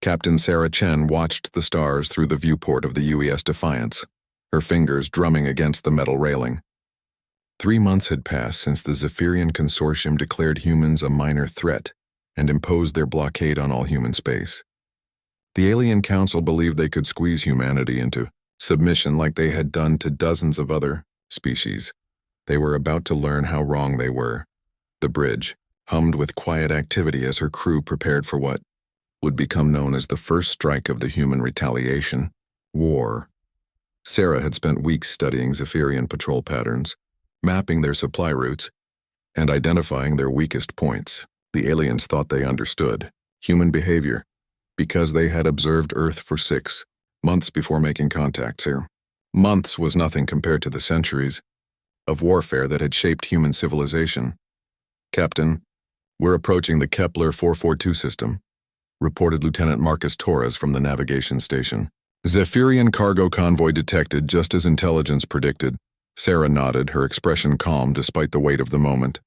Captain Sarah Chen watched the stars through the viewport of the UES Defiance, her fingers drumming against the metal railing. 3 months had passed since the Zephyrian Consortium declared humans a minor threat and imposed their blockade on all human space. The Alien Council believed they could squeeze humanity into submission like they had done to dozens of other species. They were about to learn how wrong they were. The bridge hummed with quiet activity as her crew prepared for what would become known as the first strike of the human retaliation, war. Sarah had spent weeks studying Zephyrian patrol patterns, mapping their supply routes, and identifying their weakest points. The aliens thought they understood human behavior because they had observed Earth for 6 months before making contact here. Months was nothing compared to the centuries of warfare that had shaped human civilization. "Captain, we're approaching the Kepler 442 system," reported Lieutenant Marcus Torres from the navigation station. "Zephyrian cargo convoy detected, just as intelligence predicted." Sarah nodded, her expression calm despite the weight of the moment.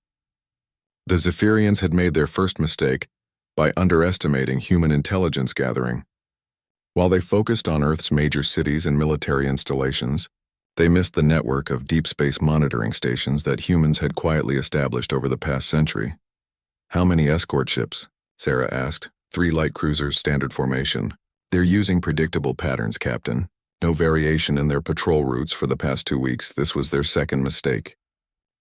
The Zephyrians had made their first mistake by underestimating human intelligence gathering. While they focused on Earth's major cities and military installations, they missed the network of deep space monitoring stations that humans had quietly established over the past century. "How many escort ships?" Sarah asked. 3 light cruisers, standard formation. "They're using predictable patterns, Captain. No variation in their patrol routes for the past 2 weeks. This was their second mistake."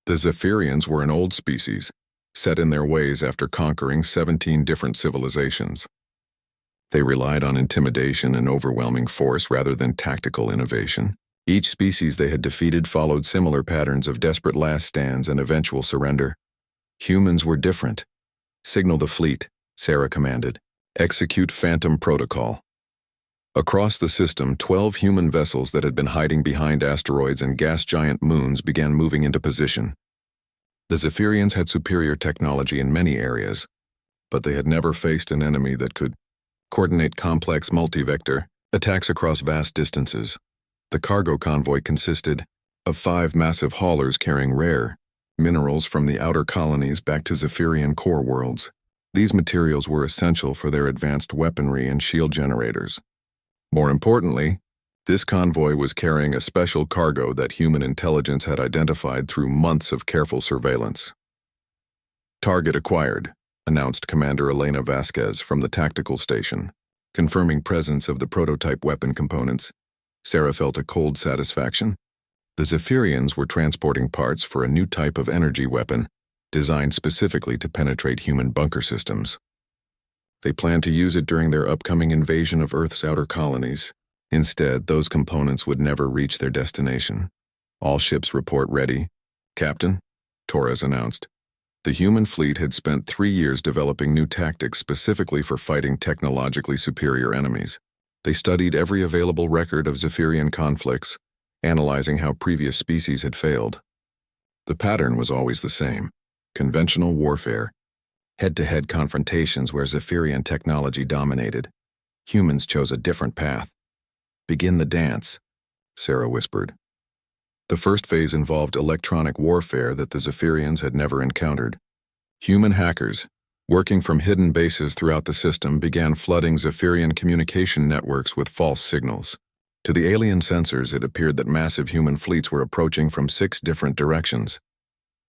The Zephyrians were an old species, set in their ways after conquering 17 different civilizations. They relied on intimidation and overwhelming force rather than tactical innovation. Each species they had defeated followed similar patterns of desperate last stands and eventual surrender. Humans were different. "Signal the fleet," Sarah commanded. "Execute Phantom Protocol." Across the system, 12 human vessels that had been hiding behind asteroids and gas giant moons began moving into position. The Zephyrians had superior technology in many areas, but they had never faced an enemy that could coordinate complex multi-vector attacks across vast distances. The cargo convoy consisted of 5 massive haulers carrying rare minerals from the outer colonies back to Zephyrian core worlds. These materials were essential for their advanced weaponry and shield generators. More importantly, this convoy was carrying a special cargo that human intelligence had identified through months of careful surveillance. "Target acquired," announced Commander Elena Vasquez from the tactical station, confirming presence of the prototype weapon components. Sarah felt a cold satisfaction. The Zephyrians were transporting parts for a new type of energy weapon designed specifically to penetrate human bunker systems. They planned to use it during their upcoming invasion of Earth's outer colonies. Instead, those components would never reach their destination. "All ships report ready, Captain," Torres announced. The human fleet had spent 3 years developing new tactics specifically for fighting technologically superior enemies. They studied every available record of Zephyrian conflicts, analyzing how previous species had failed. The pattern was always the same: conventional warfare, head-to-head confrontations where Zephyrian technology dominated. Humans chose a different path. "Begin the dance," Sarah whispered. The first phase involved electronic warfare that the Zephyrians had never encountered. Human hackers, working from hidden bases throughout the system, began flooding Zephyrian communication networks with false signals. To the alien sensors, it appeared that massive human fleets were approaching from 6 different directions.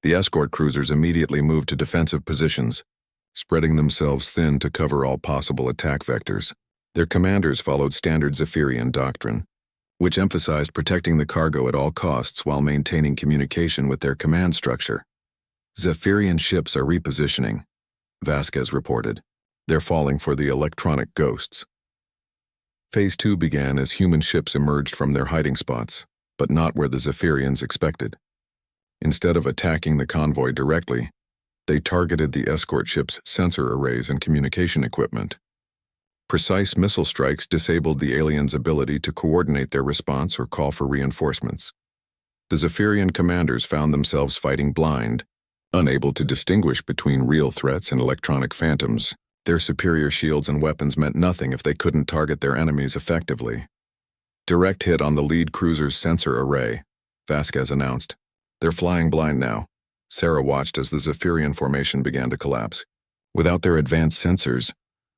The escort cruisers immediately moved to defensive positions, spreading themselves thin to cover all possible attack vectors. Their commanders followed standard Zephyrian doctrine, which emphasized protecting the cargo at all costs while maintaining communication with their command structure. "Zephyrian ships are repositioning," Vasquez reported. "They're falling for the electronic ghosts." Phase 2 began as human ships emerged from their hiding spots, but not where the Zephyrians expected. Instead of attacking the convoy directly, they targeted the escort ship's sensor arrays and communication equipment. Precise missile strikes disabled the aliens' ability to coordinate their response or call for reinforcements. The Zephyrian commanders found themselves fighting blind, unable to distinguish between real threats and electronic phantoms. Their superior shields and weapons meant nothing if they couldn't target their enemies effectively. "Direct hit on the lead cruiser's sensor array," Vasquez announced. "They're flying blind now." Sarah watched as the Zephyrian formation began to collapse. Without their advanced sensors,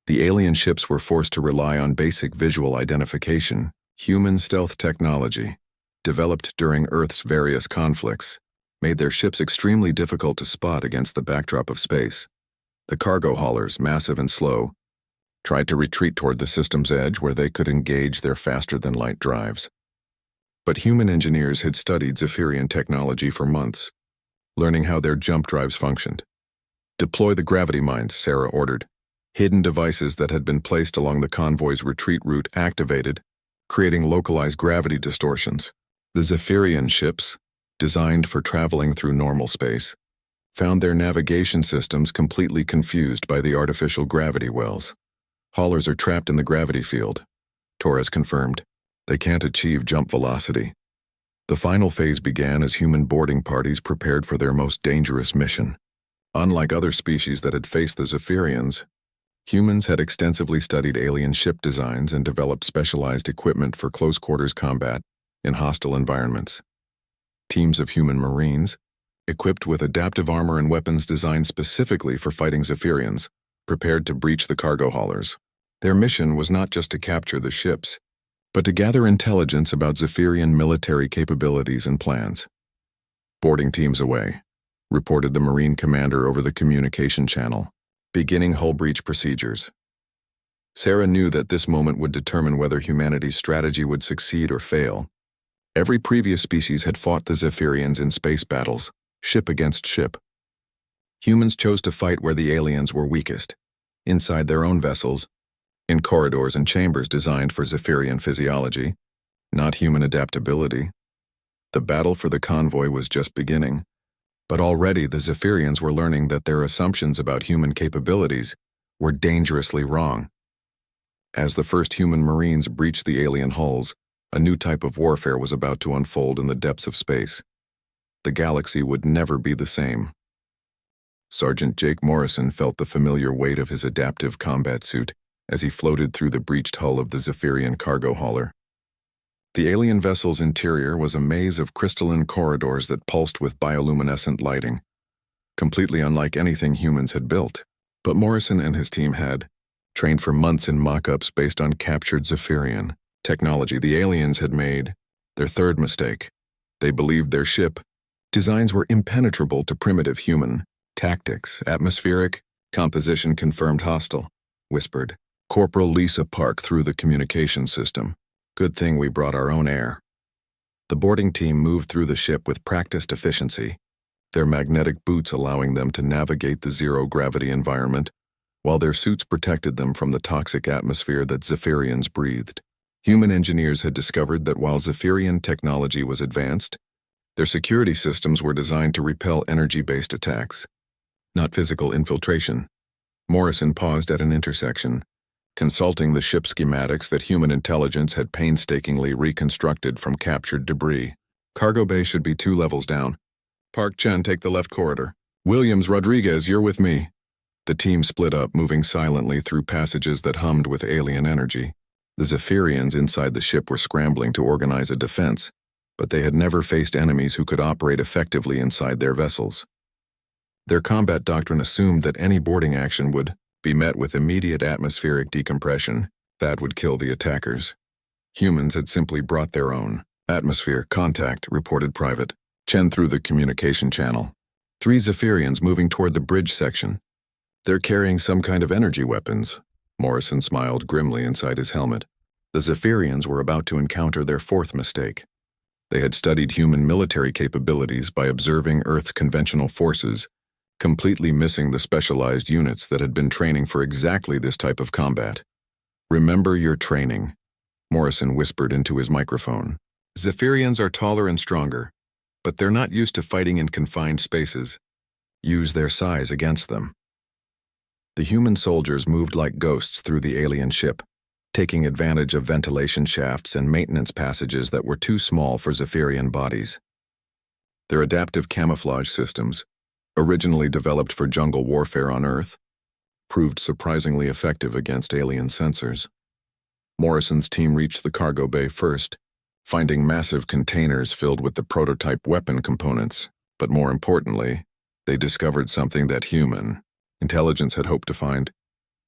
The alien ships were forced to rely on basic visual identification, human stealth technology, developed during Earth's various conflicts, made their ships extremely difficult to spot against the backdrop of space. The cargo haulers, massive and slow, tried to retreat toward the system's edge where they could engage their faster-than-light drives. But human engineers had studied Zephyrian technology for months, learning how their jump drives functioned. "Deploy the gravity mines," Sarah ordered. Hidden devices that had been placed along the convoy's retreat route activated, creating localized gravity distortions. The Zephyrian ships, designed for traveling through normal space, found their navigation systems completely confused by the artificial gravity wells. "Haulers are trapped in the gravity field," Torres confirmed. "They can't achieve jump velocity." The final phase began as human boarding parties prepared for their most dangerous mission. Unlike other species that had faced the Zephyrians, humans had extensively studied alien ship designs and developed specialized equipment for close-quarters combat in hostile environments. Teams of human marines, equipped with adaptive armor and weapons designed specifically for fighting Zephyrians, prepared to breach the cargo haulers. Their mission was not just to capture the ships, but to gather intelligence about Zephyrian military capabilities and plans. "Boarding teams away," reported the Marine commander over the communication channel, beginning hull breach procedures. Sarah knew that this moment would determine whether humanity's strategy would succeed or fail. Every previous species had fought the Zephyrians in space battles, ship against ship. Humans chose to fight where the aliens were weakest, inside their own vessels, in corridors and chambers designed for Zephyrian physiology, not human adaptability. The battle for the convoy was just beginning, but already the Zephyrians were learning that their assumptions about human capabilities were dangerously wrong. As the first human Marines breached the alien hulls, a new type of warfare was about to unfold in the depths of space. The galaxy would never be the same. Sergeant Jake Morrison felt the familiar weight of his adaptive combat suit as he floated through the breached hull of the Zephyrian cargo hauler. The alien vessel's interior was a maze of crystalline corridors that pulsed with bioluminescent lighting, completely unlike anything humans had built. But Morrison and his team had trained for months in mock-ups based on captured Zephyrian technology. The aliens had made their third mistake. They believed their ship designs were impenetrable to primitive human tactics. "Atmospheric composition confirmed hostile," whispered Corporal Lisa Park through the communication system. "Good thing we brought our own air." The boarding team moved through the ship with practiced efficiency, their magnetic boots allowing them to navigate the zero-gravity environment, while their suits protected them from the toxic atmosphere that Zephyrians breathed. Human engineers had discovered that while Zephyrian technology was advanced, their security systems were designed to repel energy-based attacks, not physical infiltration. Morrison paused at an intersection, consulting the ship schematics that human intelligence had painstakingly reconstructed from captured debris. "Cargo bay should be 2 levels down. Park Chen, take the left corridor. Williams, Rodriguez, you're with me." The team split up, moving silently through passages that hummed with alien energy. The Zephyrians inside the ship were scrambling to organize a defense, but they had never faced enemies who could operate effectively inside their vessels. Their combat doctrine assumed that any boarding action would be met with immediate atmospheric decompression that would kill the attackers. Humans had simply brought their own. "Atmosphere, contact," reported Private Chen through the communication channel. 3 Zephyrians moving toward the bridge section. "They're carrying some kind of energy weapons." Morrison smiled grimly inside his helmet. The Zephyrians were about to encounter their 4th mistake. They had studied human military capabilities by observing Earth's conventional forces, completely missing the specialized units that had been training for exactly this type of combat. "Remember your training," Morrison whispered into his microphone. "Zephyrians are taller and stronger, but they're not used to fighting in confined spaces. Use their size against them." The human soldiers moved like ghosts through the alien ship, taking advantage of ventilation shafts and maintenance passages that were too small for Zephyrian bodies. Their adaptive camouflage systems, originally developed for jungle warfare on Earth, proved surprisingly effective against alien sensors. Morrison's team reached the cargo bay first, finding massive containers filled with the prototype weapon components, but more importantly, they discovered something that human intelligence had hoped to find: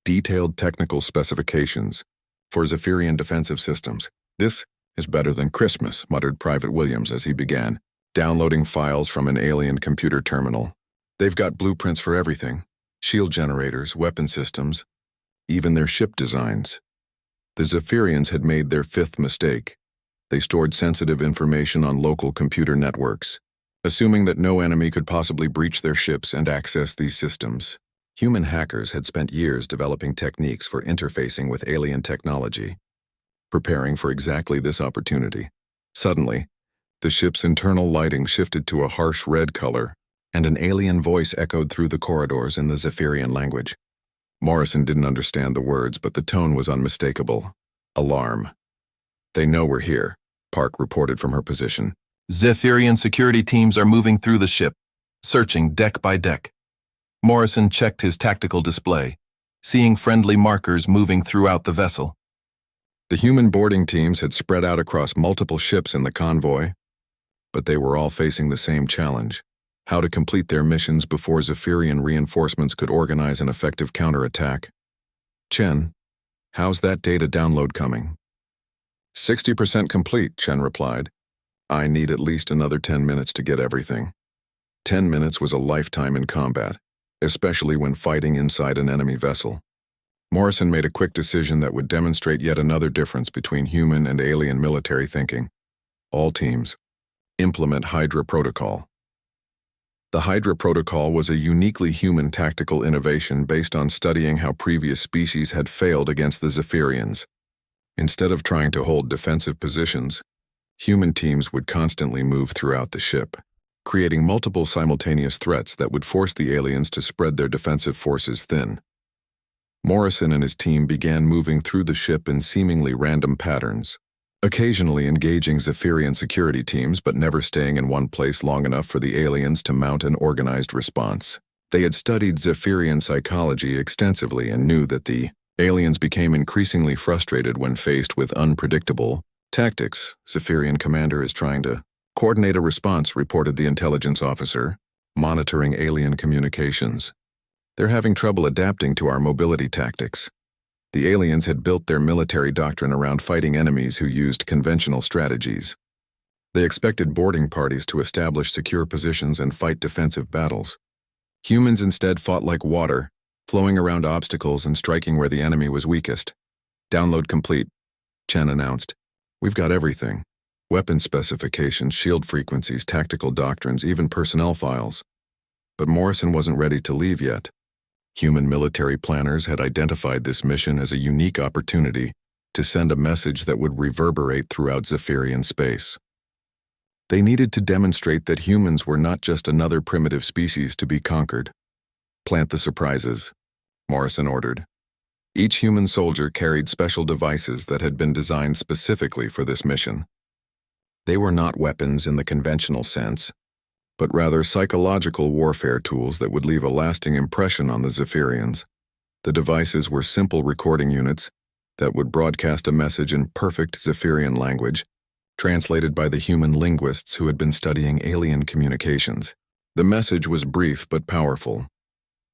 Detailed technical specifications for Zephyrian defensive systems. This is better than Christmas, muttered Private Williams as he began downloading files from an alien computer terminal. They've got blueprints for everything: shield generators, weapon systems, even their ship designs. The Zephyrians had made their fifth mistake. They stored sensitive information on local computer networks, assuming that no enemy could possibly breach their ships and access these systems. Human hackers had spent years developing techniques for interfacing with alien technology, preparing for exactly this opportunity. Suddenly, the ship's internal lighting shifted to a harsh red color, and an alien voice echoed through the corridors in the Zephyrian language. Morrison didn't understand the words, but the tone was unmistakable. Alarm. "They know we're here," Park reported from her position. Zephyrian security teams are moving through the ship, searching deck by deck. Morrison checked his tactical display, seeing friendly markers moving throughout the vessel. The human boarding teams had spread out across multiple ships in the convoy, but they were all facing the same challenge: how to complete their missions before Zephyrian reinforcements could organize an effective counterattack. "Chen, how's that data download coming?" 60% complete, Chen replied. "I need at least another 10 minutes to get everything." 10 minutes was a lifetime in combat, especially when fighting inside an enemy vessel. Morrison made a quick decision that would demonstrate yet another difference between human and alien military thinking. All teams, implement Hydra Protocol. The Hydra Protocol was a uniquely human tactical innovation based on studying how previous species had failed against the Zephyrians. Instead of trying to hold defensive positions, human teams would constantly move throughout the ship, creating multiple simultaneous threats that would force the aliens to spread their defensive forces thin. Morrison and his team began moving through the ship in seemingly random patterns, occasionally engaging Zephyrian security teams but never staying in one place long enough for the aliens to mount an organized response. They had studied Zephyrian psychology extensively and knew that the aliens became increasingly frustrated when faced with unpredictable tactics. "Zephyrian commander is trying to coordinate a response," reported the intelligence officer, monitoring alien communications. "They're having trouble adapting to our mobility tactics." The aliens had built their military doctrine around fighting enemies who used conventional strategies. They expected boarding parties to establish secure positions and fight defensive battles. Humans instead fought like water, flowing around obstacles and striking where the enemy was weakest. "Download complete," Chen announced. "We've got everything: weapon specifications, shield frequencies, tactical doctrines, even personnel files." But Morrison wasn't ready to leave yet. Human military planners had identified this mission as a unique opportunity to send a message that would reverberate throughout Zephyrian space. They needed to demonstrate that humans were not just another primitive species to be conquered. "Plant the surprises," Morrison ordered. Each human soldier carried special devices that had been designed specifically for this mission. They were not weapons in the conventional sense, but rather psychological warfare tools that would leave a lasting impression on the Zephyrians. The devices were simple recording units that would broadcast a message in perfect Zephyrian language, translated by the human linguists who had been studying alien communications. The message was brief but powerful.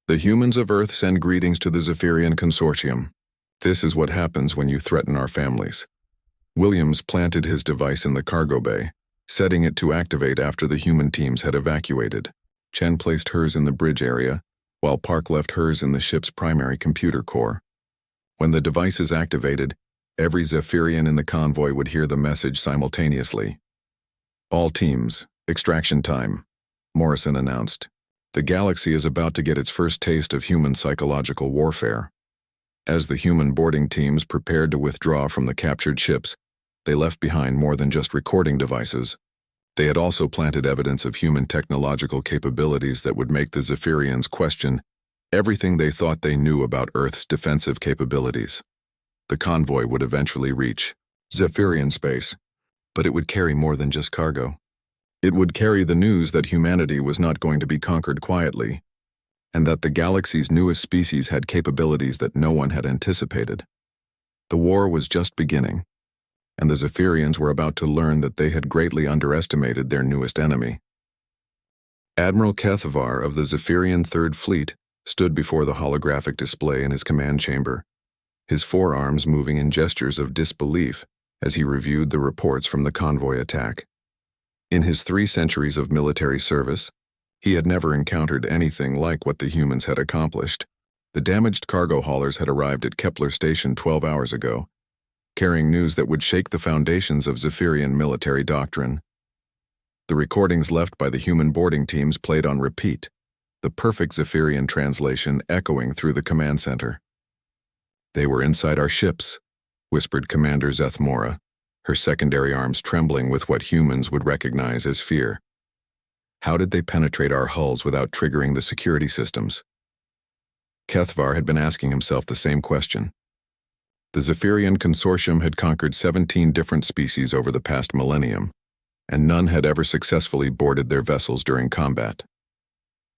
"The humans of Earth send greetings to the Zephyrian Consortium. This is what happens when you threaten our families." Williams planted his device in the cargo bay, setting it to activate after the human teams had evacuated. Chen placed hers in the bridge area, while Park left hers in the ship's primary computer core. When the devices activated, every Zephyrian in the convoy would hear the message simultaneously. "All teams, extraction time," Morrison announced. "The galaxy is about to get its first taste of human psychological warfare." As the human boarding teams prepared to withdraw from the captured ships, they left behind more than just recording devices. They had also planted evidence of human technological capabilities that would make the Zephyrians question everything they thought they knew about Earth's defensive capabilities. The convoy would eventually reach Zephyrian space, but it would carry more than just cargo. It would carry the news that humanity was not going to be conquered quietly, and that the galaxy's newest species had capabilities that no one had anticipated. The war was just beginning, and the Zephyrians were about to learn that they had greatly underestimated their newest enemy. Admiral Kethavar of the Zephyrian Third Fleet stood before the holographic display in his command chamber, his forearms moving in gestures of disbelief as he reviewed the reports from the convoy attack. In his 3 centuries of military service, he had never encountered anything like what the humans had accomplished. The damaged cargo haulers had arrived at Kepler Station 12 hours ago, carrying news that would shake the foundations of Zephyrian military doctrine. The recordings left by the human boarding teams played on repeat, the perfect Zephyrian translation echoing through the command center. "They were inside our ships," whispered Commander Zethmora, her secondary arms trembling with what humans would recognize as fear. "How did they penetrate our hulls without triggering the security systems?" Kethvar had been asking himself the same question. The Zephyrian Consortium had conquered 17 different species over the past millennium, and none had ever successfully boarded their vessels during combat.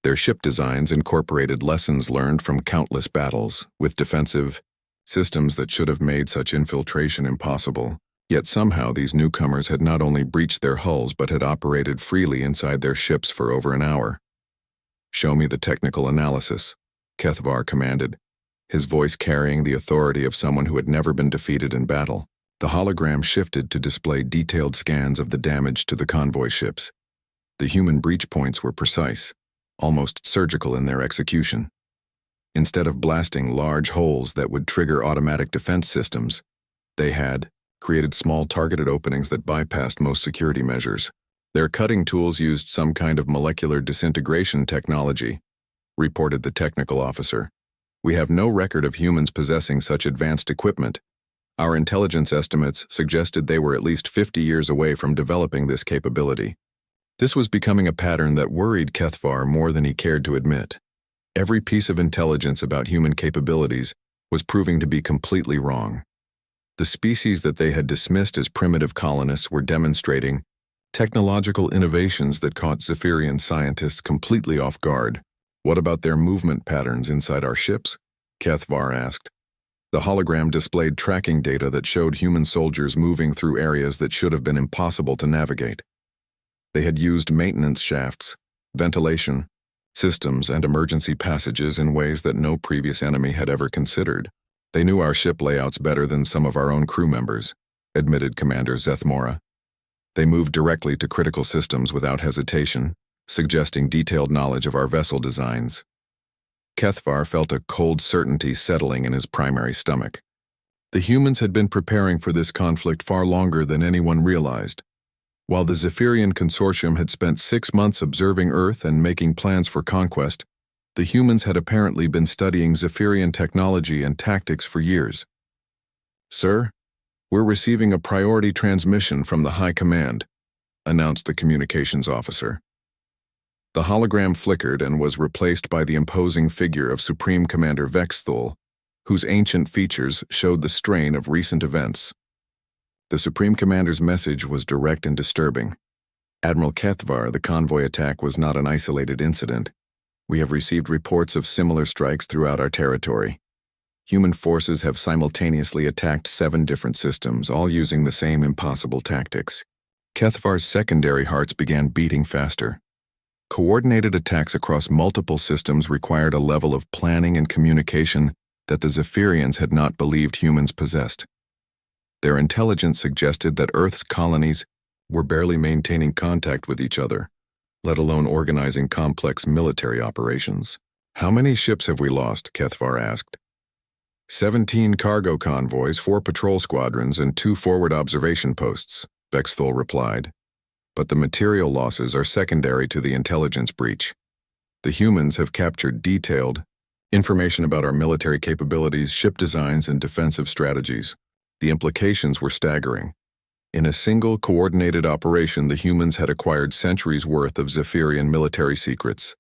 Their ship designs incorporated lessons learned from countless battles, with defensive systems that should have made such infiltration impossible. Yet somehow these newcomers had not only breached their hulls but had operated freely inside their ships for over an hour. "Show me the technical analysis," Kethvar commanded, his voice carrying the authority of someone who had never been defeated in battle. The hologram shifted to display detailed scans of the damage to the convoy ships. The human breach points were precise, almost surgical in their execution. Instead of blasting large holes that would trigger automatic defense systems, they had created small targeted openings that bypassed most security measures. Their cutting tools used some kind of molecular disintegration technology, reported the technical officer. "We have no record of humans possessing such advanced equipment. Our intelligence estimates suggested they were at least 50 years away from developing this capability." This was becoming a pattern that worried Kethvar more than he cared to admit. Every piece of intelligence about human capabilities was proving to be completely wrong. The species that they had dismissed as primitive colonists were demonstrating technological innovations that caught Zephyrian scientists completely off guard. "What about their movement patterns inside our ships?" Kethvar asked. The hologram displayed tracking data that showed human soldiers moving through areas that should have been impossible to navigate. They had used maintenance shafts, ventilation systems, and emergency passages in ways that no previous enemy had ever considered. "They knew our ship layouts better than some of our own crew members," admitted Commander Zethmora. "They moved directly to critical systems without hesitation, suggesting detailed knowledge of our vessel designs." Kethvar felt a cold certainty settling in his primary stomach. The humans had been preparing for this conflict far longer than anyone realized. While the Zephyrian Consortium had spent 6 months observing Earth and making plans for conquest, the humans had apparently been studying Zephyrian technology and tactics for years. "Sir, we're receiving a priority transmission from the High Command," announced the communications officer. The hologram flickered and was replaced by the imposing figure of Supreme Commander Vexthul, whose ancient features showed the strain of recent events. The Supreme Commander's message was direct and disturbing. "Admiral Kethvar, the convoy attack was not an isolated incident. We have received reports of similar strikes throughout our territory. Human forces have simultaneously attacked 7 different systems, all using the same impossible tactics." Kethvar's secondary hearts began beating faster. Coordinated attacks across multiple systems required a level of planning and communication that the Zephyrians had not believed humans possessed. Their intelligence suggested that Earth's colonies were barely maintaining contact with each other, let alone organizing complex military operations. "How many ships have we lost?" Kethvar asked. 17 cargo convoys, 4 patrol squadrons, and 2 forward observation posts, Vexthul replied. "But the material losses are secondary to the intelligence breach. The humans have captured detailed information about our military capabilities, ship designs, and defensive strategies. The implications were staggering. In a single coordinated operation, the humans had acquired centuries' worth of Zephyrian military secrets.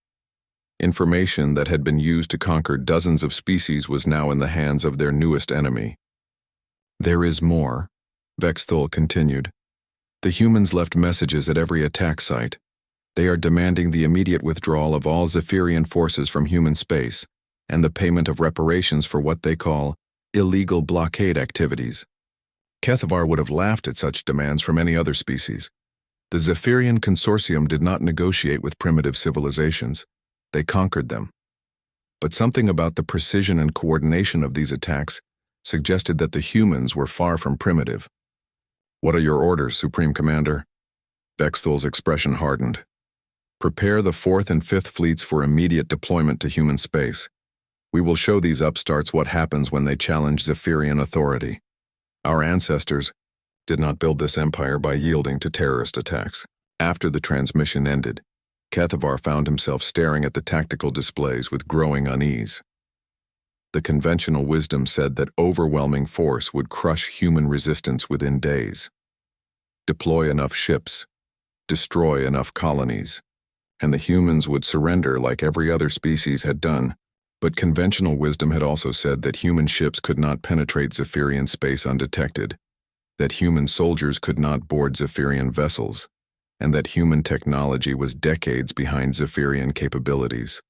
Information that had been used to conquer dozens of species was now in the hands of their newest enemy." "There is more," Vexthul continued. "The humans left messages at every attack site. They are demanding the immediate withdrawal of all Zephyrian forces from human space and the payment of reparations for what they call illegal blockade activities." Kethvar would have laughed at such demands from any other species. The Zephyrian Consortium did not negotiate with primitive civilizations. They conquered them. But something about the precision and coordination of these attacks suggested that the humans were far from primitive. "What are your orders, Supreme Commander?" Bexthal's expression hardened. "Prepare the 4th and 5th fleets for immediate deployment to human space. We will show these upstarts what happens when they challenge Zephyrian authority. Our ancestors did not build this empire by yielding to terrorist attacks." After the transmission ended, Kethavar found himself staring at the tactical displays with growing unease. The conventional wisdom said that overwhelming force would crush human resistance within days. Deploy enough ships, destroy enough colonies, and the humans would surrender like every other species had done. But conventional wisdom had also said that human ships could not penetrate Zephyrian space undetected, that human soldiers could not board Zephyrian vessels, and that human technology was decades behind Zephyrian capabilities.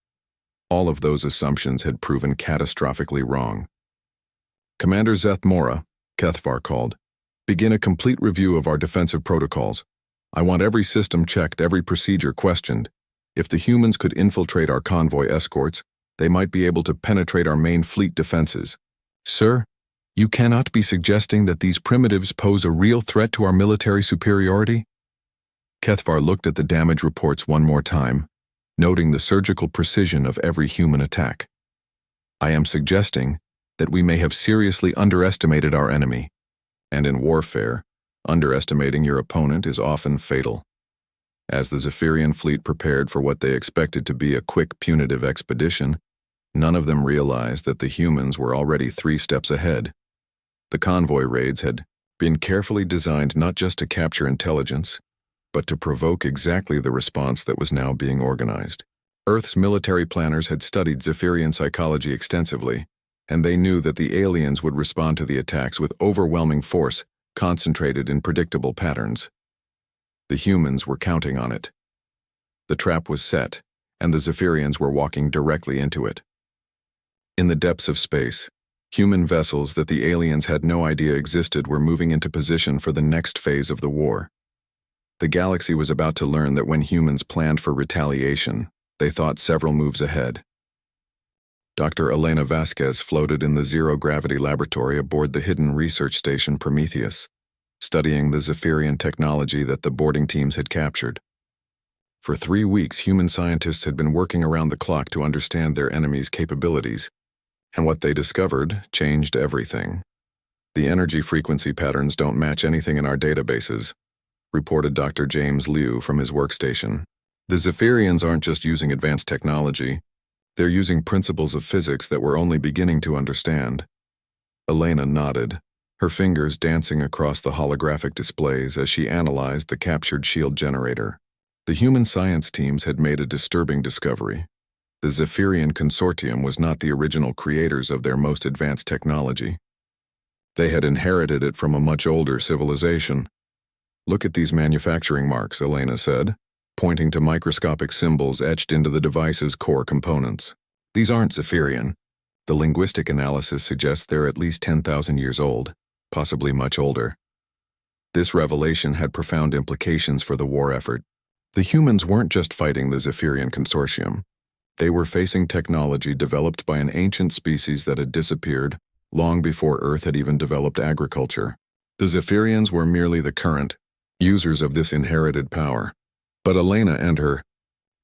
All of those assumptions had proven catastrophically wrong. "Commander Zeth Mora," Kethavar called, "begin a complete review of our defensive protocols. I want every system checked, every procedure questioned. If the humans could infiltrate our convoy escorts, they might be able to penetrate our main fleet defenses." "Sir, you cannot be suggesting that these primitives pose a real threat to our military superiority?" Kethavar looked at the damage reports one more time, noting the surgical precision of every human attack. "I am suggesting that we may have seriously underestimated our enemy, and in warfare, underestimating your opponent is often fatal." As the Zephyrian fleet prepared for what they expected to be a quick punitive expedition, none of them realized that the humans were already 3 steps ahead. The convoy raids had been carefully designed not just to capture intelligence, but to provoke exactly the response that was now being organized. Earth's military planners had studied Zephyrian psychology extensively, and they knew that the aliens would respond to the attacks with overwhelming force, concentrated in predictable patterns. The humans were counting on it. The trap was set, and the Zephyrians were walking directly into it. In the depths of space, human vessels that the aliens had no idea existed were moving into position for the next phase of the war. The galaxy was about to learn that when humans planned for retaliation, they thought several moves ahead. Dr. Elena Vasquez floated in the zero-gravity laboratory aboard the hidden research station Prometheus, studying the Zephyrian technology that the boarding teams had captured. For 3 weeks, human scientists had been working around the clock to understand their enemy's capabilities, and what they discovered changed everything. "The energy frequency patterns don't match anything in our databases," reported Dr. James Liu from his workstation. "The Zephyrians aren't just using advanced technology, they're using principles of physics that we're only beginning to understand." Elena nodded, her fingers dancing across the holographic displays as she analyzed the captured shield generator. The human science teams had made a disturbing discovery. The Zephyrian Consortium was not the original creators of their most advanced technology. They had inherited it from a much older civilization. "Look at these manufacturing marks," Elena said, pointing to microscopic symbols etched into the device's core components. "These aren't Zephyrian. The linguistic analysis suggests they're at least 10,000 years old, possibly much older." This revelation had profound implications for the war effort. The humans weren't just fighting the Zephyrian Consortium. They were facing technology developed by an ancient species that had disappeared long before Earth had even developed agriculture. The Zephyrians were merely the current users of this inherited power. But Elena and her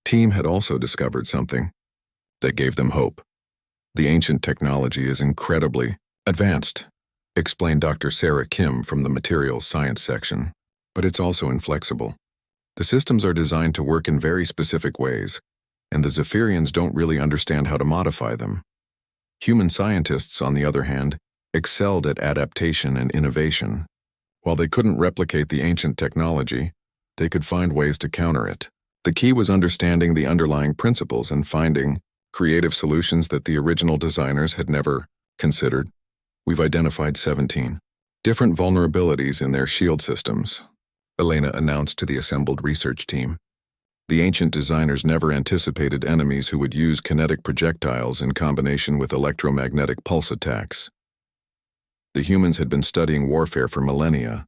team had also discovered something that gave them hope. "The ancient technology is incredibly advanced," explained Dr. Sarah Kim from the Materials Science section, "but it's also inflexible. The systems are designed to work in very specific ways, and the Zephyrians don't really understand how to modify them. Human scientists, on the other hand, excelled at adaptation and innovation. While they couldn't replicate the ancient technology, they could find ways to counter it. The key was understanding the underlying principles and finding creative solutions that the original designers had never considered. We've identified 17 different vulnerabilities in their shield systems," Elena announced to the assembled research team. "The ancient designers never anticipated enemies who would use kinetic projectiles in combination with electromagnetic pulse attacks. The humans had been studying warfare for millennia,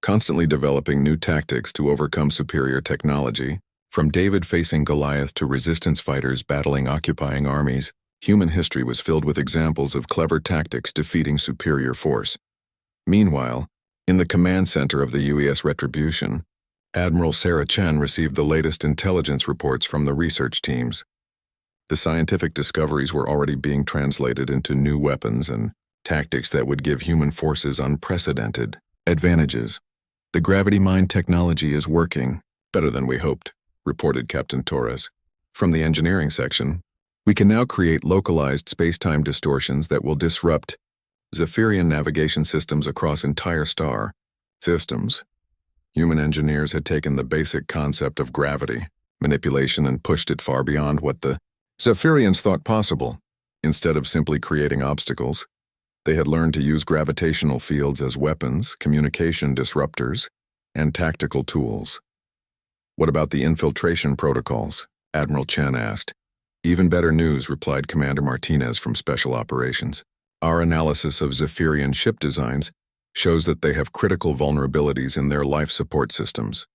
constantly developing new tactics to overcome superior technology, from David facing Goliath to resistance fighters battling occupying armies. Human history was filled with examples of clever tactics defeating superior force. Meanwhile, in the command center of the UES Retribution, Admiral Sarah Chen received the latest intelligence reports from the research teams. The scientific discoveries were already being translated into new weapons and tactics that would give human forces unprecedented advantages. "The gravity mine technology is working better than we hoped," reported Captain Torres. From the engineering section, "We can now create localized space-time distortions that will disrupt Zephyrian navigation systems across entire star systems." Human engineers had taken the basic concept of gravity manipulation and pushed it far beyond what the Zephyrians thought possible. Instead of simply creating obstacles, they had learned to use gravitational fields as weapons, communication disruptors, and tactical tools. "What about the infiltration protocols?" Admiral Chen asked. "Even better news," replied Commander Martinez from Special Operations. "Our analysis of Zephyrian ship designs shows that they have critical vulnerabilities in their life support systems.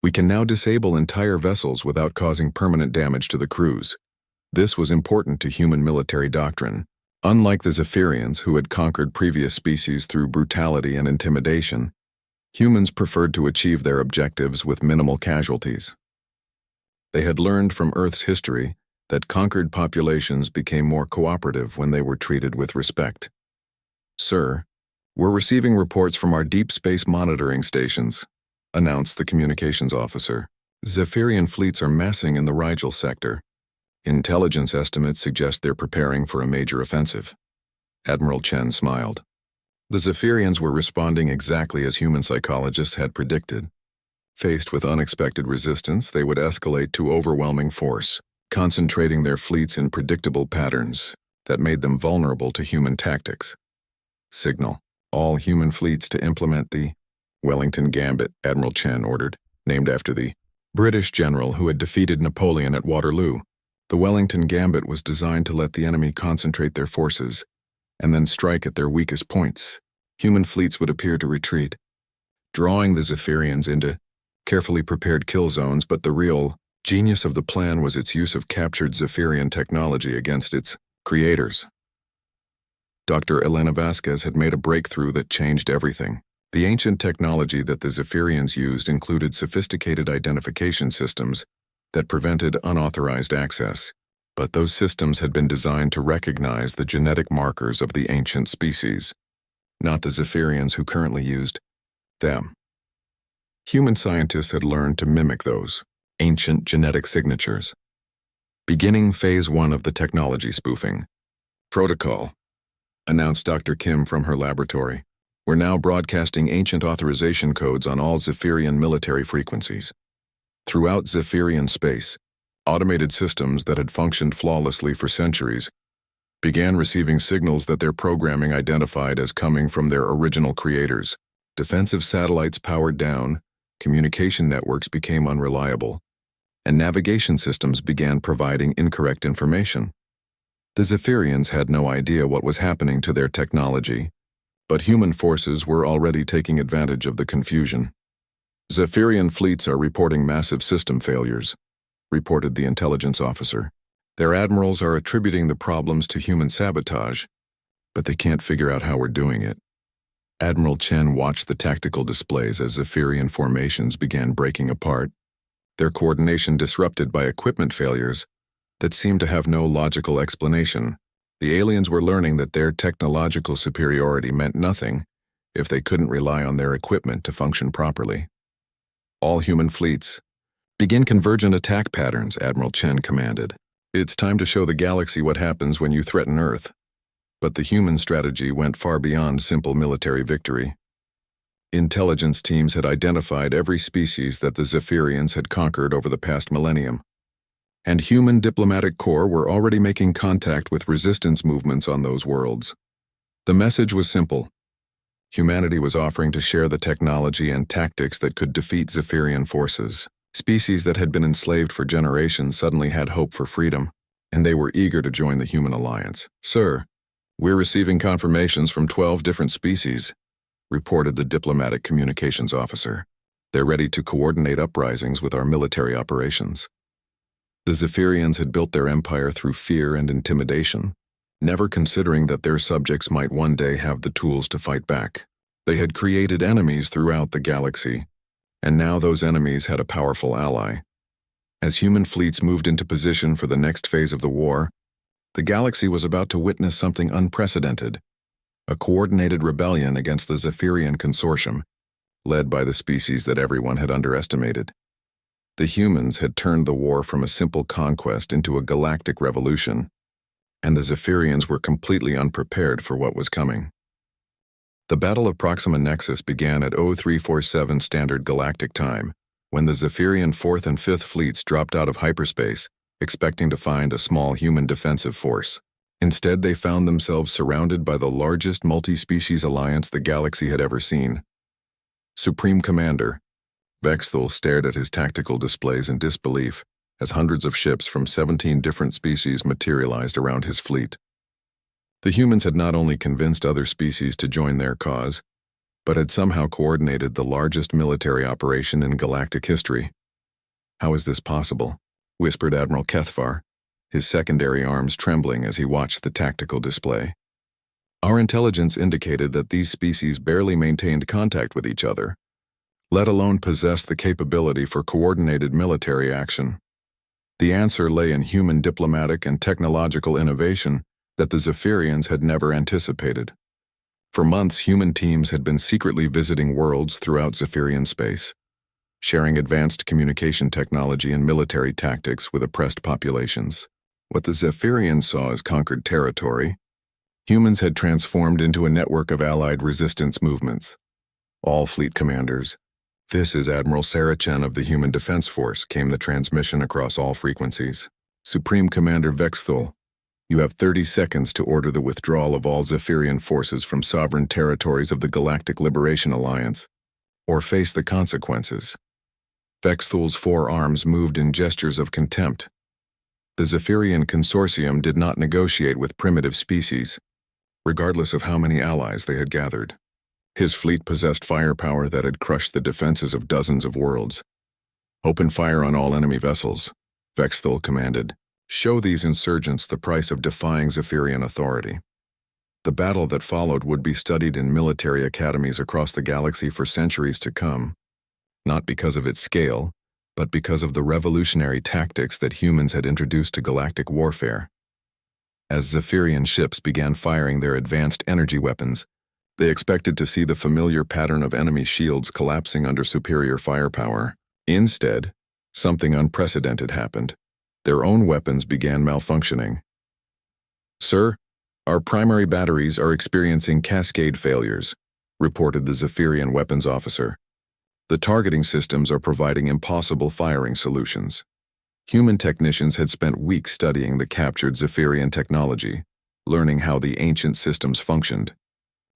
We can now disable entire vessels without causing permanent damage to the crews." This was important to human military doctrine. Unlike the Zephyrians, who had conquered previous species through brutality and intimidation, humans preferred to achieve their objectives with minimal casualties. They had learned from Earth's history that conquered populations became more cooperative when they were treated with respect. "Sir, we're receiving reports from our deep space monitoring stations," announced the communications officer. "Zephyrian fleets are massing in the Rigel sector. Intelligence estimates suggest they're preparing for a major offensive." Admiral Chen smiled. The Zephyrians were responding exactly as human psychologists had predicted. Faced with unexpected resistance, they would escalate to overwhelming force, concentrating their fleets in predictable patterns that made them vulnerable to human tactics. "Signal all human fleets to implement the Wellington Gambit," Admiral Chen ordered, named after the British general who had defeated Napoleon at Waterloo. The Wellington Gambit was designed to let the enemy concentrate their forces and then strike at their weakest points. Human fleets would appear to retreat, drawing the Zephyrians into carefully prepared kill zones, but the real genius of the plan was its use of captured Zephyrian technology against its creators. Dr. Elena Vasquez had made a breakthrough that changed everything. The ancient technology that the Zephyrians used included sophisticated identification systems that prevented unauthorized access, but those systems had been designed to recognize the genetic markers of the ancient species, not the Zephyrians who currently used them. Human scientists had learned to mimic those ancient genetic signatures. Beginning Phase 1 of the technology spoofing. "Protocol," announced Dr. Kim from her laboratory. "We're now broadcasting ancient authorization codes on all Zephyrian military frequencies. Throughout Zephyrian space, automated systems that had functioned flawlessly for centuries began receiving signals that their programming identified as coming from their original creators. Defensive satellites powered down, communication networks became unreliable, and navigation systems began providing incorrect information. The Zephyrians had no idea what was happening to their technology, but human forces were already taking advantage of the confusion. "Zephyrian fleets are reporting massive system failures," reported the intelligence officer. "Their admirals are attributing the problems to human sabotage, but they can't figure out how we're doing it." Admiral Chen watched the tactical displays as Zephyrian formations began breaking apart, their coordination disrupted by equipment failures that seemed to have no logical explanation. The aliens were learning that their technological superiority meant nothing if they couldn't rely on their equipment to function properly. "All human fleets, begin convergent attack patterns," Admiral Chen commanded. "It's time to show the galaxy what happens when you threaten Earth." But the human strategy went far beyond simple military victory. Intelligence teams had identified every species that the Zephyrians had conquered over the past millennium, and human diplomatic corps were already making contact with resistance movements on those worlds. The message was simple. Humanity was offering to share the technology and tactics that could defeat Zephyrian forces. Species that had been enslaved for generations suddenly had hope for freedom, and they were eager to join the human alliance. "Sir, we're receiving confirmations from 12 different species," reported the diplomatic communications officer. "They're ready to coordinate uprisings with our military operations." The Zephyrians had built their empire through fear and intimidation, never considering that their subjects might one day have the tools to fight back. They had created enemies throughout the galaxy, and now those enemies had a powerful ally. As human fleets moved into position for the next phase of the war, the galaxy was about to witness something unprecedented, a coordinated rebellion against the Zephyrian consortium, led by the species that everyone had underestimated. The humans had turned the war from a simple conquest into a galactic revolution, and the Zephyrians were completely unprepared for what was coming. The Battle of Proxima Nexus began at 0347 Standard Galactic Time, when the Zephyrian 4th and 5th fleets dropped out of hyperspace, expecting to find a small human defensive force. Instead, they found themselves surrounded by the largest multi-species alliance the galaxy had ever seen. Supreme Commander Vexthul stared at his tactical displays in disbelief as hundreds of ships from 17 different species materialized around his fleet. The humans had not only convinced other species to join their cause, but had somehow coordinated the largest military operation in galactic history. "How is this possible?" whispered Admiral Kethvar, his secondary arms trembling as he watched the tactical display. "Our intelligence indicated that these species barely maintained contact with each other, let alone possess the capability for coordinated military action. The answer lay in human diplomatic and technological innovation that the Zephyrians had never anticipated. For months, human teams had been secretly visiting worlds throughout Zephyrian space, sharing advanced communication technology and military tactics with oppressed populations. What the Zephyrians saw as conquered territory, humans had transformed into a network of allied resistance movements. All fleet commanders, "This is Admiral Saracen of the Human Defense Force," came the transmission across all frequencies. "Supreme Commander Vexthul, you have 30 seconds to order the withdrawal of all Zephyrian forces from sovereign territories of the Galactic Liberation Alliance, or face the consequences." Vexthul's 4 arms moved in gestures of contempt. The Zephyrian consortium did not negotiate with primitive species, regardless of how many allies they had gathered. His fleet possessed firepower that had crushed the defenses of dozens of worlds. "Open fire on all enemy vessels," Vexthul commanded. "Show these insurgents the price of defying Zephyrian authority." The battle that followed would be studied in military academies across the galaxy for centuries to come, not because of its scale, but because of the revolutionary tactics that humans had introduced to galactic warfare. As Zephyrian ships began firing their advanced energy weapons, they expected to see the familiar pattern of enemy shields collapsing under superior firepower. Instead, something unprecedented happened. Their own weapons began malfunctioning. "Sir, our primary batteries are experiencing cascade failures," reported the Zephyrian weapons officer. "The targeting systems are providing impossible firing solutions." Human technicians had spent weeks studying the captured Zephyrian technology, learning how the ancient systems functioned.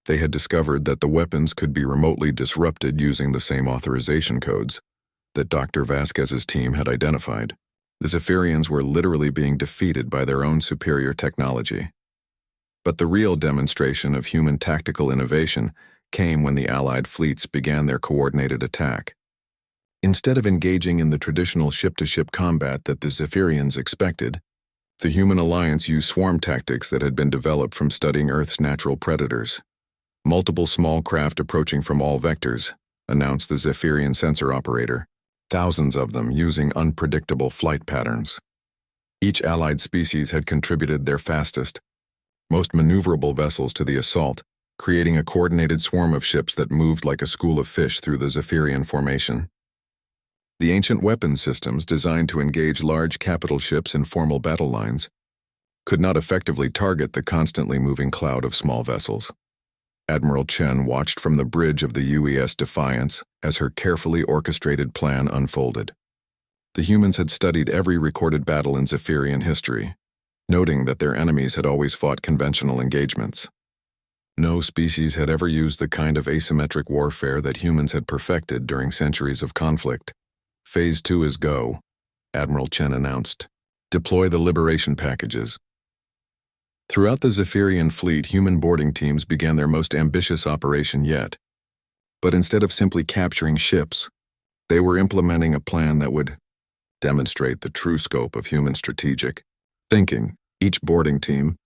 They had discovered that the weapons could be remotely disrupted using the same authorization codes that Dr. Vasquez's team had identified. The Zephyrians were literally being defeated by their own superior technology. But the real demonstration of human tactical innovation came when the Allied fleets began their coordinated attack. Instead of engaging in the traditional ship-to-ship combat that the Zephyrians expected, the human alliance used swarm tactics that had been developed from studying Earth's natural predators. "Multiple small craft approaching from all vectors," announced the Zephyrian sensor operator, thousands of them using unpredictable flight patterns. Each allied species had contributed their fastest, most maneuverable vessels to the assault, creating a coordinated swarm of ships that moved like a school of fish through the Zephyrian formation. The ancient weapons systems, designed to engage large capital ships in formal battle lines, could not effectively target the constantly moving cloud of small vessels. Admiral Chen watched from the bridge of the UES Defiance as her carefully orchestrated plan unfolded. The humans had studied every recorded battle in Zephyrian history, noting that their enemies had always fought conventional engagements. No species had ever used the kind of asymmetric warfare that humans had perfected during centuries of conflict. "Phase 2 is go," Admiral Chen announced. "Deploy the liberation packages." Throughout the Zephyrian fleet, human boarding teams began their most ambitious operation yet. But instead of simply capturing ships, they were implementing a plan that would demonstrate the true scope of human strategic thinking. Each boarding team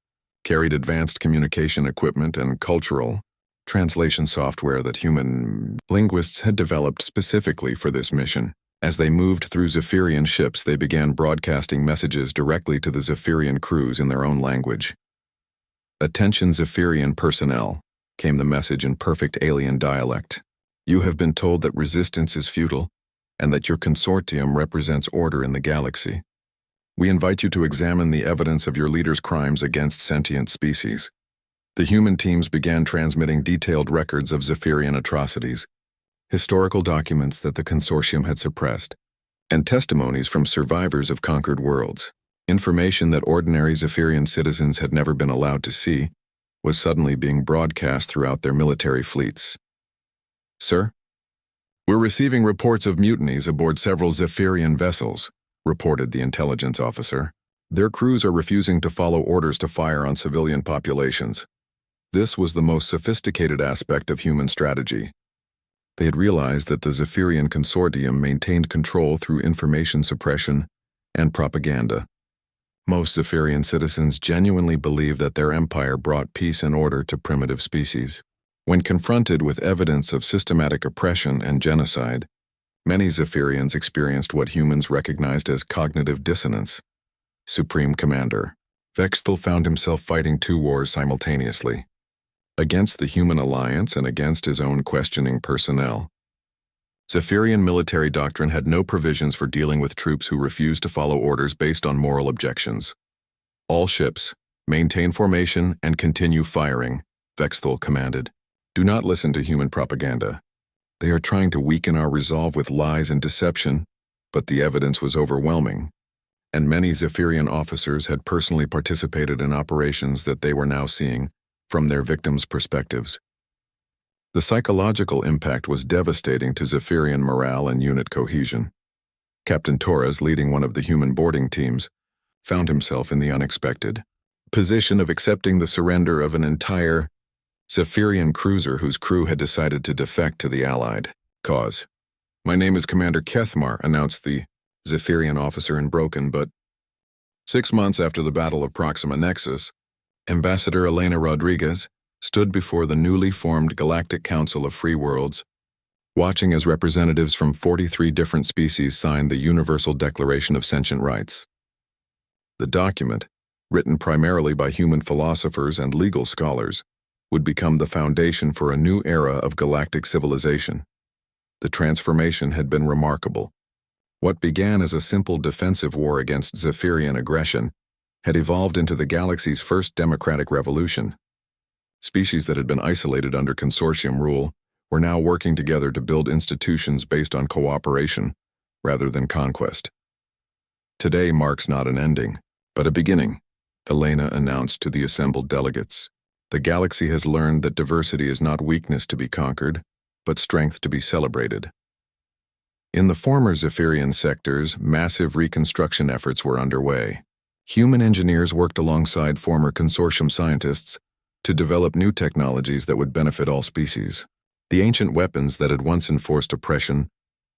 carried advanced communication equipment and cultural translation software that human linguists had developed specifically for this mission. As they moved through Zephyrian ships, they began broadcasting messages directly to the Zephyrian crews in their own language. "Attention Zephyrian personnel," came the message in perfect alien dialect. "You have been told that resistance is futile, and that your consortium represents order in the galaxy. We invite you to examine the evidence of your leader's crimes against sentient species." The human teams began transmitting detailed records of Zephyrian atrocities, historical documents that the consortium had suppressed, and testimonies from survivors of conquered worlds. Information that ordinary Zephyrian citizens had never been allowed to see was suddenly being broadcast throughout their military fleets. "Sir, we're receiving reports of mutinies aboard several Zephyrian vessels," reported the intelligence officer. "Their crews are refusing to follow orders to fire on civilian populations." This was the most sophisticated aspect of human strategy. They had realized that the Zephyrian consortium maintained control through information suppression and propaganda. Most Zephyrian citizens genuinely believed that their empire brought peace and order to primitive species. When confronted with evidence of systematic oppression and genocide, many Zephyrians experienced what humans recognized as cognitive dissonance. Supreme Commander Vexthal found himself fighting two wars simultaneously, against the human alliance and against his own questioning personnel. Zephyrian military doctrine had no provisions for dealing with troops who refused to follow orders based on moral objections. "All ships, maintain formation and continue firing," Vexthal commanded. "Do not listen to human propaganda. They are trying to weaken our resolve with lies and deception," but the evidence was overwhelming, and many Zephyrian officers had personally participated in operations that they were now seeing from their victims' perspectives. The psychological impact was devastating to Zephyrian morale and unit cohesion. Captain Torres, leading one of the human boarding teams, found himself in the unexpected position of accepting the surrender of an entire Zephyrian cruiser whose crew had decided to defect to the Allied cause. "My name is Commander Kethmar," announced the Zephyrian officer in broken, but 6 months after the Battle of Proxima Nexus, Ambassador Elena Rodriguez stood before the newly formed Galactic Council of Free Worlds, watching as representatives from 43 different species signed the Universal Declaration of Sentient Rights. The document, written primarily by human philosophers and legal scholars, would become the foundation for a new era of galactic civilization. The transformation had been remarkable. What began as a simple defensive war against Zephyrian aggression had evolved into the galaxy's first democratic revolution. Species that had been isolated under consortium rule were now working together to build institutions based on cooperation rather than conquest. "Today marks not an ending, but a beginning," Elena announced to the assembled delegates. "The galaxy has learned that diversity is not weakness to be conquered, but strength to be celebrated." In the former Zephyrian sectors, massive reconstruction efforts were underway. Human engineers worked alongside former consortium scientists to develop new technologies that would benefit all species. The ancient weapons that had once enforced oppression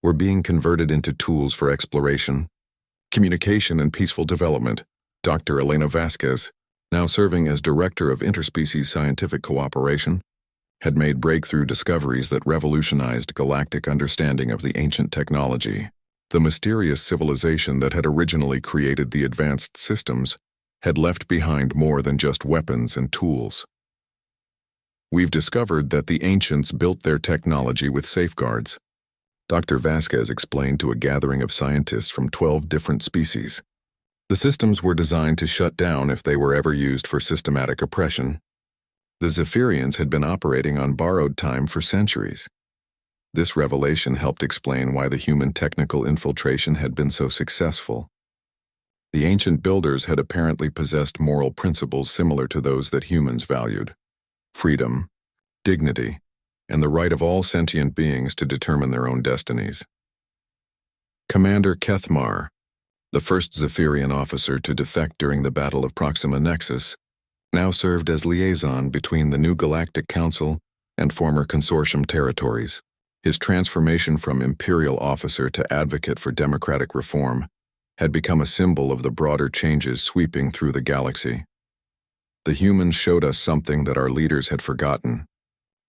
were being converted into tools for exploration, communication, and peaceful development. Dr. Elena Vasquez, now serving as Director of Interspecies Scientific Cooperation, had made breakthrough discoveries that revolutionized galactic understanding of the ancient technology. The mysterious civilization that had originally created the advanced systems had left behind more than just weapons and tools. "We've discovered that the ancients built their technology with safeguards," Dr. Vasquez explained to a gathering of scientists from 12 different species. "The systems were designed to shut down if they were ever used for systematic oppression. The Zephyrians had been operating on borrowed time for centuries." This revelation helped explain why the human technical infiltration had been so successful. The ancient builders had apparently possessed moral principles similar to those that humans valued: freedom, dignity, and the right of all sentient beings to determine their own destinies. Commander Kethmar, the first Zephyrian officer to defect during the Battle of Proxima Nexus, now served as liaison between the new Galactic Council and former consortium territories. His transformation from imperial officer to advocate for democratic reform had become a symbol of the broader changes sweeping through the galaxy. The humans showed us something that our leaders had forgotten.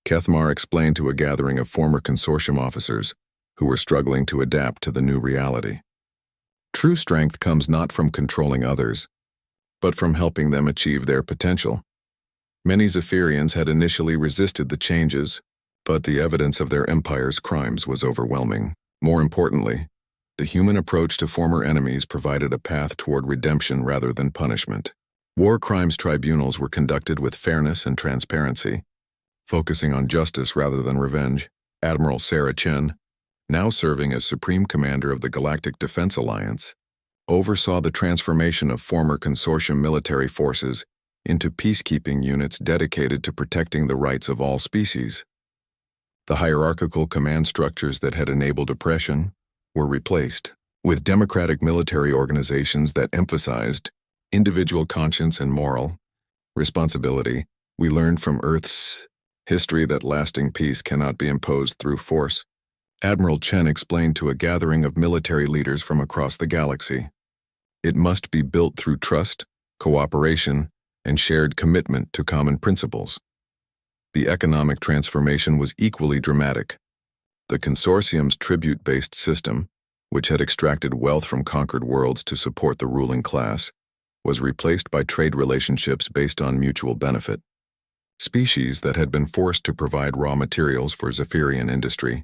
Kethmar explained to a gathering of former consortium officers who were struggling to adapt to the new reality. True strength comes not from controlling others, but from helping them achieve their potential. Many Zephyrians had initially resisted the changes, but the evidence of their empire's crimes was overwhelming. More importantly, the human approach to former enemies provided a path toward redemption rather than punishment. War crimes tribunals were conducted with fairness and transparency, focusing on justice rather than revenge. Admiral Sarah Chen, now serving as Supreme Commander of the Galactic Defense Alliance, oversaw the transformation of former consortium military forces into peacekeeping units dedicated to protecting the rights of all species. The hierarchical command structures that had enabled oppression were replaced with democratic military organizations that emphasized individual conscience and moral responsibility. We learned from Earth's history that lasting peace cannot be imposed through force. Admiral Chen explained to a gathering of military leaders from across the galaxy. It must be built through trust, cooperation, and shared commitment to common principles. The economic transformation was equally dramatic. The consortium's tribute-based system, which had extracted wealth from conquered worlds to support the ruling class, was replaced by trade relationships based on mutual benefit. Species that had been forced to provide raw materials for Zephyrian industry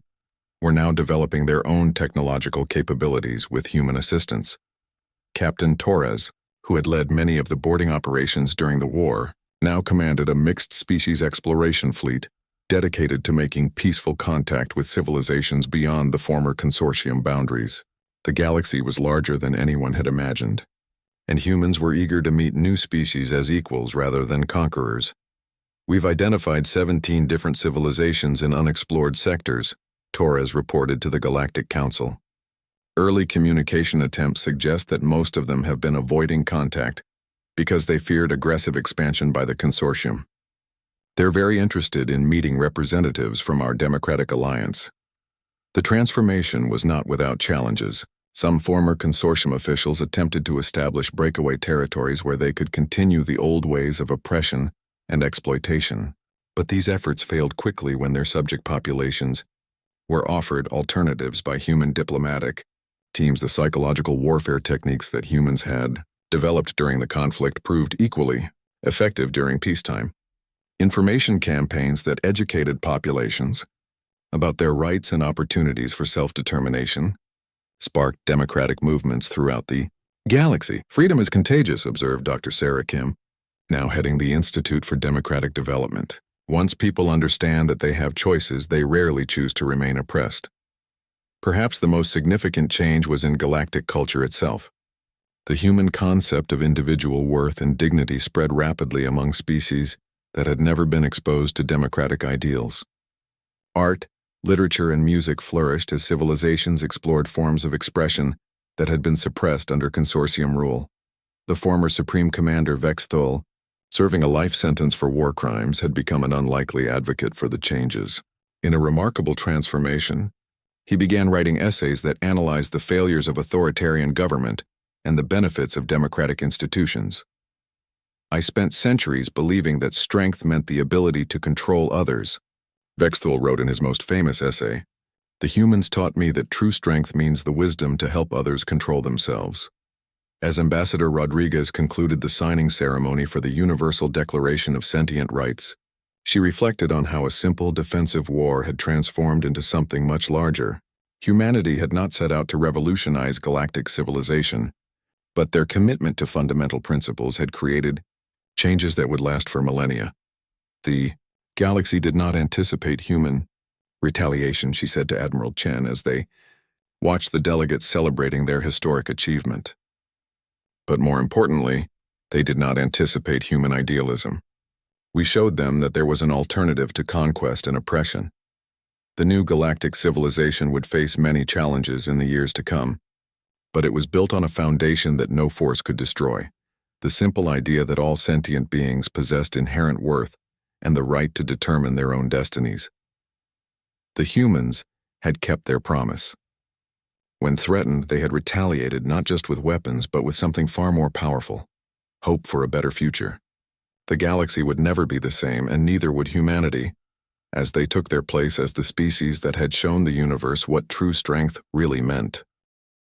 were now developing their own technological capabilities with human assistance. Captain Torres, who had led many of the boarding operations during the war, now commanded a mixed-species exploration fleet dedicated to making peaceful contact with civilizations beyond the former consortium boundaries. The galaxy was larger than anyone had imagined, and humans were eager to meet new species as equals rather than conquerors. We've identified 17 different civilizations in unexplored sectors, Torres reported to the Galactic Council. Early communication attempts suggest that most of them have been avoiding contact because they feared aggressive expansion by the consortium. They're very interested in meeting representatives from our Democratic Alliance. The transformation was not without challenges. Some former consortium officials attempted to establish breakaway territories where they could continue the old ways of oppression and exploitation, but these efforts failed quickly when their subject populations were offered alternatives by human diplomatic teams. The psychological warfare techniques that humans had developed during the conflict proved equally effective during peacetime. Information campaigns that educated populations about their rights and opportunities for self-determination sparked democratic movements throughout the galaxy. Freedom is contagious, observed Dr. Sarah Kim, now heading the Institute for Democratic Development. Once people understand that they have choices, they rarely choose to remain oppressed. Perhaps the most significant change was in galactic culture itself. The human concept of individual worth and dignity spread rapidly among species that had never been exposed to democratic ideals. Art, literature, and music flourished as civilizations explored forms of expression that had been suppressed under consortium rule. The former Supreme Commander Vex Thul, serving a life sentence for war crimes, had become an unlikely advocate for the changes. In a remarkable transformation, he began writing essays that analyzed the failures of authoritarian government and the benefits of democratic institutions. I spent centuries believing that strength meant the ability to control others. Vexthul wrote in his most famous essay, "The humans taught me that true strength means the wisdom to help others control themselves." As Ambassador Rodriguez concluded the signing ceremony for the Universal Declaration of Sentient Rights, she reflected on how a simple defensive war had transformed into something much larger. Humanity had not set out to revolutionize galactic civilization, but their commitment to fundamental principles had created changes that would last for millennia. The galaxy did not anticipate human retaliation, she said to Admiral Chen as they watched the delegates celebrating their historic achievement. But more importantly, they did not anticipate human idealism. We showed them that there was an alternative to conquest and oppression. The new galactic civilization would face many challenges in the years to come, but it was built on a foundation that no force could destroy. The simple idea that all sentient beings possessed inherent worth and the right to determine their own destinies. The humans had kept their promise. When threatened, they had retaliated not just with weapons, but with something far more powerful: hope for a better future. The galaxy would never be the same, and neither would humanity, as they took their place as the species that had shown the universe what true strength really meant.